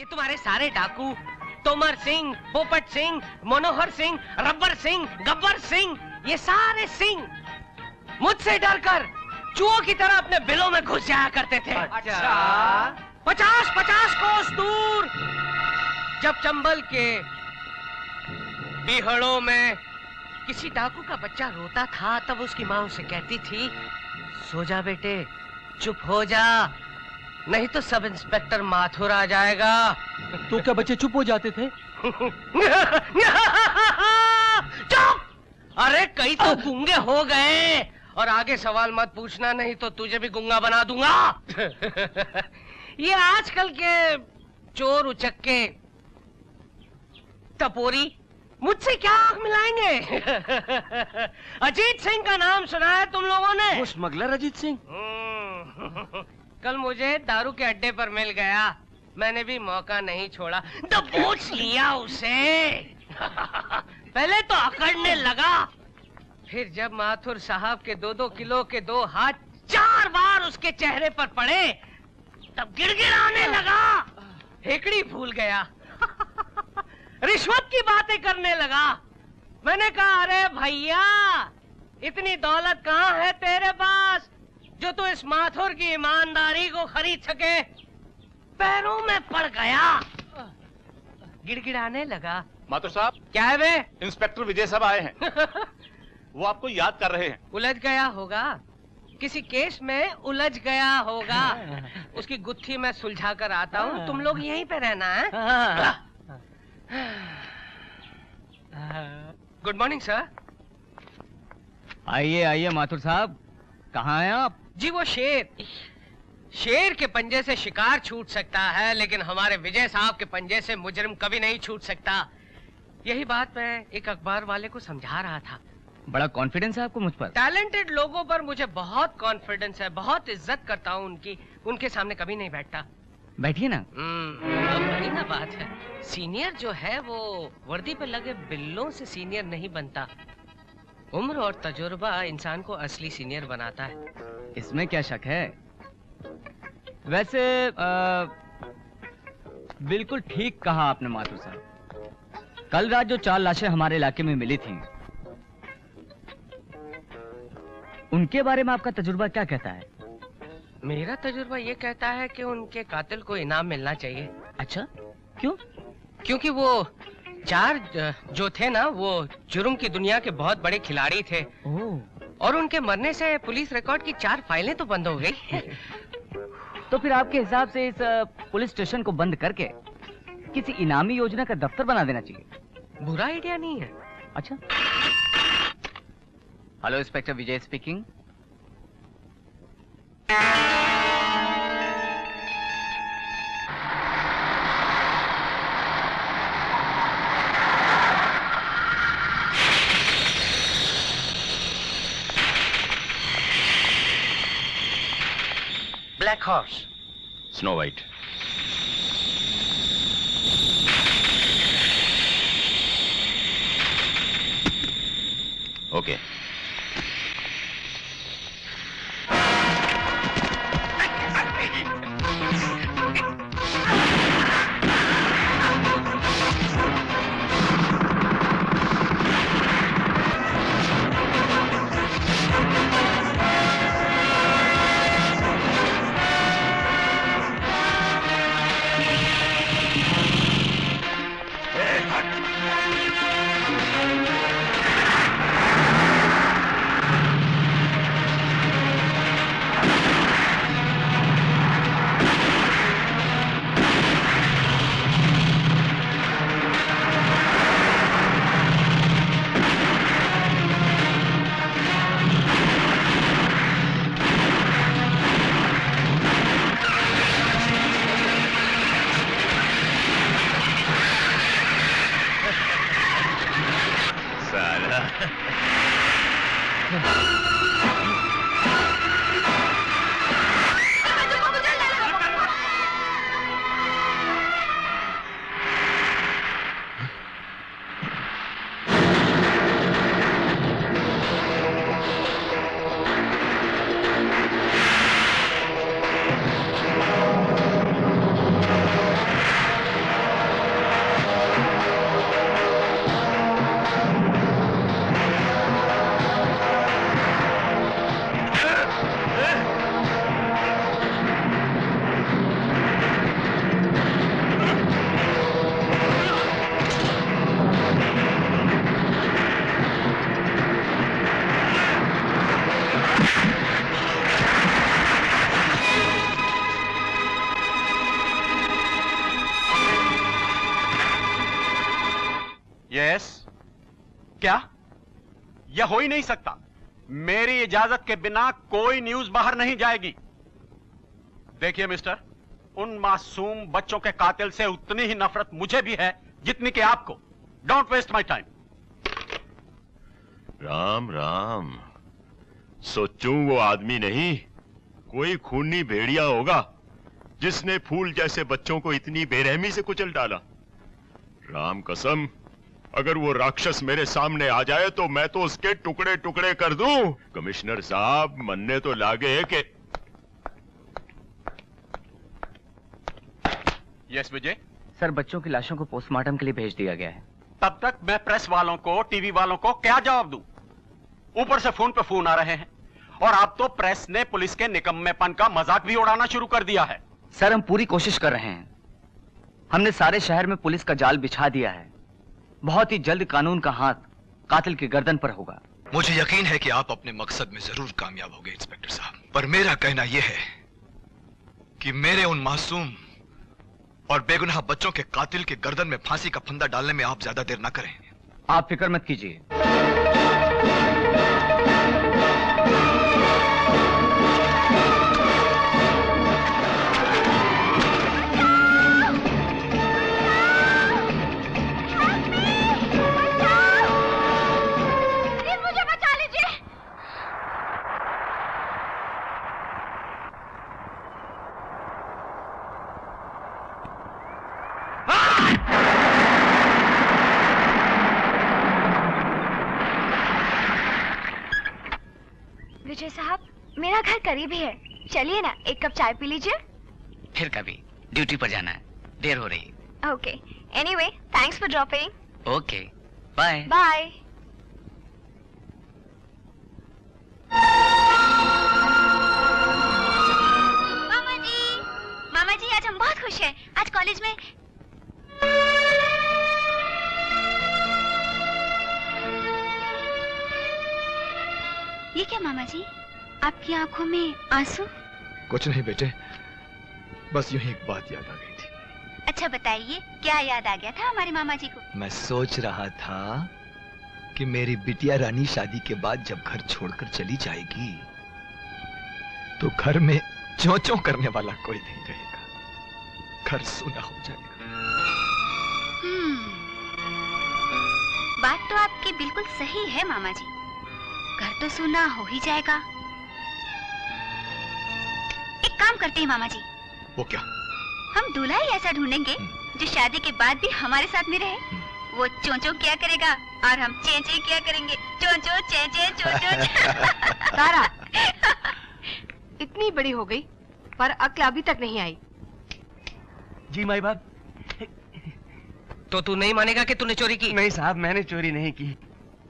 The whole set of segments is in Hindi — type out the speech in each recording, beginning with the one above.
ये तुम्हारे सारे डाकू, तोमर सिंह, पोपट सिंह, मनोहर सिंह, रब्बर सिंह, गब्बर सिंह, ये सारे सिंह मुझसे डरकर चूहों की तरह अपने बिलों में घुस जाया करते थे। अच्छा। 50-50 कोस दूर जब चंबल के बीहड़ों में किसी डाकू का बच्चा रोता था, तब उसकी माँ उसे कहती थी, सो जा बेटे, चुप हो जा, नहीं तो सब इंस्पेक्टर माथुर आ जाएगा। तो क्या बच्चे चुप हो जाते थे? चुप! अरे कई तो गूंगे हो गए। और आगे सवाल मत पूछना, नहीं तो तुझे भी गूंगा बना दूंगा। ये आजकल के चोर उचक्के टपोरी मुझसे क्या आंख मिलाएंगे? अजीत सिंह का नाम सुना है तुम लोगों ने? वो स्मगलर अजीत सिंह? कल मुझे दारू के अड्डे पर मिल गया, मैंने भी मौका नहीं छोड़ा, दबोच लिया उसे। पहले तो अकड़ने लगा, फिर जब माथुर साहब के 2-2 किलो के 2 हाथ 4 बार उसके चेहरे पर पड़े, तब गिड़गिड़ाने लगा, हेकड़ी भूल गया। रिश्वत की बातें करने लगा। मैंने कहा, अरे भैया, इतनी दौलत कहाँ है तेरे पास जो तू इस माथुर की ईमानदारी को खरीद सके? पैरों में पड़ गया, गिड़गिड़ाने लगा। माथुर साहब, क्या है बे? इंस्पेक्टर विजय साहब आए हैं। वो आपको याद कर रहे हैं। उलझ गया होगा, किसी केस में उलझ गया होगा। उसकी गुत्थी मैं सुलझा कर आता हूँ, तुम लोग यहीं पे रहना है। Good morning sir. आइए आइए माथुर साहब, कहाँ हैं आप? जी वो शेर के पंजे से शिकार छूट सकता है, लेकिन हमारे विजय साहब के पंजे से मुजरिम कभी नहीं छूट सकता। यही बात मैं एक अखबार वाले को समझा रहा था। बड़ा कॉन्फिडेंस है आपको मुझ पर? टैलेंटेड लोगों पर मुझे बहुत कॉन्फिडेंस है, बहुत इज्जत करता हूँ उनकी, उनके सामने कभी नहीं बैठता। बैठिए ना। अब वही ना बात है, सीनियर जो है वो वर्दी पे लगे बिल्लों से सीनियर नहीं बनता। उम्र और तजुर्बा इंसान को असली सीनियर बनाता है। इसमें क्या शक है? वैसे बिल्कुल ठीक कहा आपने माथुर साहब। कल रात जो 4 लाशें हमारे इलाके में मिली थीं, उनके बारे में आपका तजुर्बा क्या कहता है? मेरा तजुर्बा ये कहता है कि उनके कातिल को इनाम मिलना चाहिए। अच्छा, क्यों? क्योंकि वो 4 जो थे ना, वो जुर्म की दुनिया के बहुत बड़े खिलाड़ी थे। और उनके मरने से पुलिस रिकॉर्ड की 4 फाइलें तो बंद हो गई। तो फिर आपके हिसाब से इस पुलिस स्टेशन को बंद करके किसी इनामी योजना का दफ्तर बना देना चाहिए। बुरा आइडिया नहीं है। अच्छा। Hello, inspector Vijay speaking. Black horse. Snow white. Okay. Yes. क्या? यह हो ही नहीं सकता। मेरी इजाजत के बिना कोई न्यूज बाहर नहीं जाएगी। देखिए मिस्टर, उन मासूम बच्चों के कातिल से उतनी ही नफरत मुझे भी है जितनी कि आपको। Don't waste my time. Ram Ram, सोचूं वो आदमी नहीं, कोई खूनी भेड़िया होगा जिसने फूल जैसे बच्चों को इतनी बेरहमी से कुचल डाला। राम कसम, अगर वो राक्षस मेरे सामने आ जाए तो मैं तो उसके टुकड़े टुकड़े कर दूं। कमिश्नर साहब, मनने तो लागे कि। यस विजय। सर, बच्चों की लाशों को पोस्टमार्टम के लिए भेज दिया गया है। तब तक मैं प्रेस वालों को, टीवी वालों को क्या जवाब दूं? ऊपर से फोन पे फोन आ रहे हैं और अब तो प्रेस ने पुलिस के निकम्मेपन का मजाक भी उड़ाना शुरू कर दिया है। सर, हम पूरी कोशिश कर रहे हैं। हमने सारे शहर में पुलिस का जाल बिछा दिया है। बहुत ही जल्द कानून का हाथ कातिल की गर्दन पर होगा। मुझे यकीन है कि आप अपने मकसद में जरूर कामयाब होंगे इंस्पेक्टर साहब, पर मेरा कहना यह है कि मेरे उन मासूम और बेगुनाह बच्चों के कातिल के गर्दन में फांसी का फंदा डालने में आप ज्यादा देर ना करें। आप फिक्र मत कीजिए। विजय साहब, मेरा घर करीब ही है, चलिए ना एक कप चाय पी लीजिए। फिर कभी, ड्यूटी पर जाना है, देर हो रही है। Okay, anyway thanks for dropping. Okay, bye bye. मामा जी आज हम बहुत खुश हैं। आज कॉलेज में ये क्या मामा जी, आपकी आंखों में आंसू? कुछ नहीं बेटे, बस यूं ही एक बात याद आ गई थी। अच्छा बताइए, क्या याद आ गया था हमारे मामा जी को? मैं सोच रहा था कि मेरी बिटिया रानी शादी के बाद जब घर छोड़कर चली जाएगी तो घर में चों चों करने वाला कोई नहीं रहेगा, घर सूना हो जाएगा। बात तो आपकी बिल्कुल सही है मामा जी, घर तो सूना हो ही जाएगा। एक काम करते हैं मामा जी। वो क्या? हम दूल्हा ही ऐसा ढूंढेंगे जो शादी के बाद भी हमारे साथ में रहे। वो चों चों क्या करेगा और हम चे चे क्या करेंगे। चों चों चे चे चों चों। तारा, इतनी बड़ी हो गई पर अक्ल अभी तक नहीं आई। जी माई बाप। तो तू नहीं मानेगा कि तूने चोरी की? नहीं साहब, मैंने चोरी नहीं की।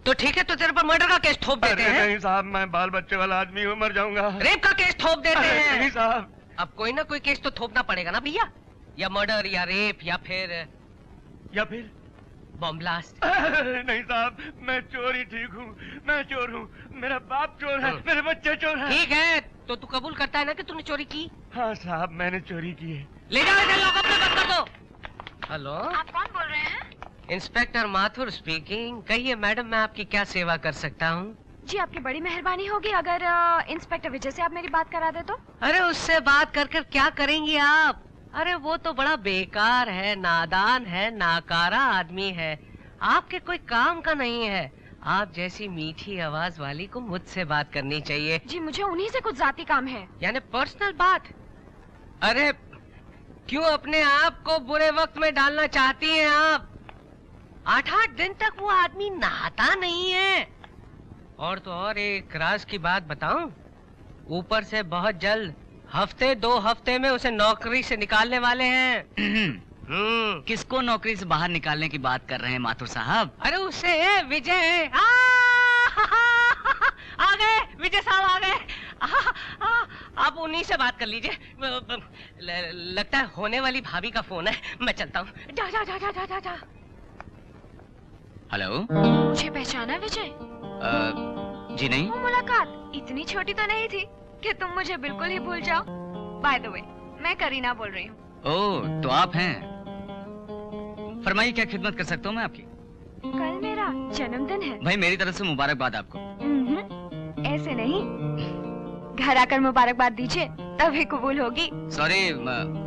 तो ठीक है, तो तेरे पर मर्डर का केस थोप देते हैं। नहीं साहब, मैं बाल बच्चे वाला आदमी हूँ, मर जाऊंगा। रेप का केस थोप देते हैं। नहीं साहब। अब कोई ना कोई केस तो थोपना पड़ेगा ना भैया, या मर्डर या रेप या फिर बम ब्लास्ट। नहीं साहब, मैं चोरी ठीक हूँ, मैं चोर हूँ, मेरा बाप चोर है, मेरे बच्चे चोर हैं। ठीक है, तो तू कबूल करता है ना कि तूने चोरी की? हाँ साहब, मैंने चोरी की है। ले जाओ इधर, लॉकअप में बंद कर दो। हेलो, आप कौन बोल रहे हैं? Inspector Mathur speaking. कहिए मैडम, मैं आपकी क्या सेवा कर सकता हूँ? जी आपकी बड़ी मेहरबानी होगी अगर इंस्पेक्टर विजय से आप मेरी बात करा दे तो। अरे उससे बात कर कर क्या करेंगी आप? अरे वो तो बड़ा बेकार है, नादान है, नाकारा आदमी है, आपके कोई काम का नहीं है। आप जैसी मीठी आवाज वाली को मुझसे बात करनी चाहिए। जी मुझे उन्हीं से कुछ जाती काम है। यानी पर्सनल बात? अरे क्यों अपने आप को बुरे वक्त में डालना चाहती हैं आप? 8-8 दिन तक वो आदमी नहाता नहीं है। और तो और एक राज की बात बताऊं, ऊपर से बहुत जल्द हफ्ते 2 हफ्ते में उसे नौकरी से निकालने वाले हैं। किसको नौकरी से बाहर निकालने की बात कर रहे हैं माथुर साहब? अरे उससे विजय। आ गए विजय साहब, आ गए। आप उन्हीं से बात कर लीजिए। लगता है होने वाली भाभी का फोन है, मैं चलता हूँ। जा जा जा जा जा जा जा। हेलो, मुझे पहचाना विजय? जी नहीं। वो मुलाकात इतनी छोटी तो नहीं थी कि तुम मुझे बिल्कुल ही भूल जाओ। बाय द वे, मैं करीना बोल रही हूँ। ओह, तो आप हैं। फरमाइए, क्या खिदमत कर सकता हूँ मैं आपकी? कल मेरा जन्मदिन है। भाई मेरी तरफ से मुबारकबाद आपको। ऐसे नहीं, घर आकर मुबारकबाद दीजिए तभी कबूल होगी। सॉरी,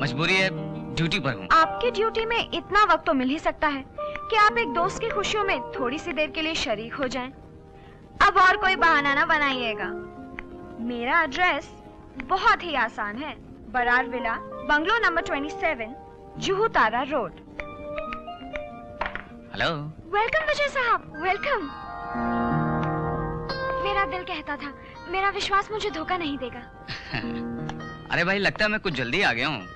मजबूरी है, ड्यूटी पर हूँ। आपकी ड्यूटी में इतना वक्त तो मिल ही सकता है कि आप एक दोस्त की खुशियों में थोड़ी सी देर के लिए शरीक हो जाएं। अब और कोई बहाना ना बनाइएगा। मेरा एड्रेस बहुत ही आसान है, Brar villa, bungalow number 27, Juhu Tara road. Hello. Welcome Vijay साहब, वेलकम। मेरा दिल कहता था मेरा विश्वास मुझे धोखा नहीं देगा। अरे भाई, लगता है मैं कुछ जल्दी आ गया हूँ।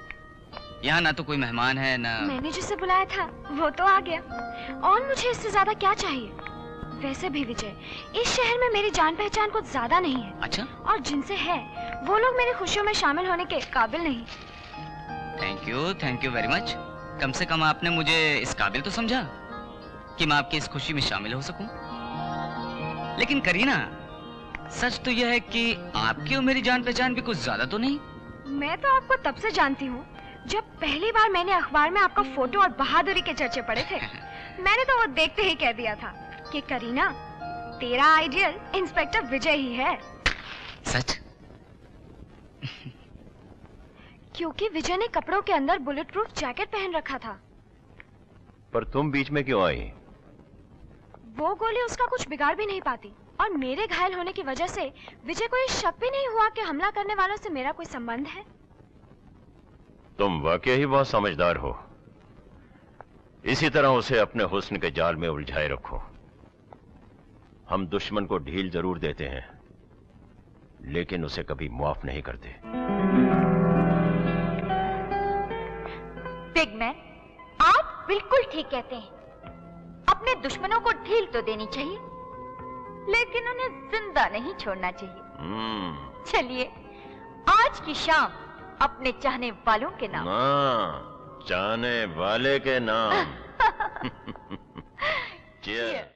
यहाँ ना तो कोई मेहमान है ना। मैंने जिसे बुलाया था वो तो आ गया, और मुझे इससे ज्यादा क्या चाहिए। वैसे भी विजय, इस शहर में मेरी जान पहचान कुछ ज्यादा नहीं है। अच्छा? और जिनसे है वो लोग मेरी खुशियों में शामिल होने के काबिल नहीं। Thank you very much. कम से कम आपने मुझे इस काबिल तो समझा कि मैं आपकी इस खुशी में शामिल हो सकूं। लेकिन करीना, सच तो यह है कि आपकी और मेरी जान पहचान भी कुछ ज्यादा तो नहीं। मैं तो आपको तब से जानती हूँ जब पहली बार मैंने अखबार में आपका फोटो और बहादुरी के चर्चे पढ़े थे। मैंने तो वो देखते ही कह दिया था कि करीना, तेरा आइडियल इंस्पेक्टर विजय ही है। सच? क्योंकि विजय ने कपड़ों के अंदर बुलेट प्रूफ जैकेट पहन रखा था। पर तुम बीच में क्यों आई? वो गोली उसका कुछ बिगाड़ भी नहीं पाती, और मेरे घायल होने की वजह से विजय को ये शक भी नहीं हुआ कि हमला करने वालों से मेरा कोई संबंध है। तुम वाकई ही बहुत समझदार हो। इसी तरह उसे अपने हुस्न के जाल में उलझाए रखो। हम दुश्मन को ढील जरूर देते हैं, लेकिन उसे कभी माफ नहीं करते। बिग मैन, आप बिल्कुल ठीक कहते हैं। अपने दुश्मनों को ढील तो देनी चाहिए, लेकिन उन्हें जिंदा नहीं छोड़ना चाहिए। चलिए, आज की शाम अपने चाहने वालों के नाम। चाहने वाले के नाम। Cheers.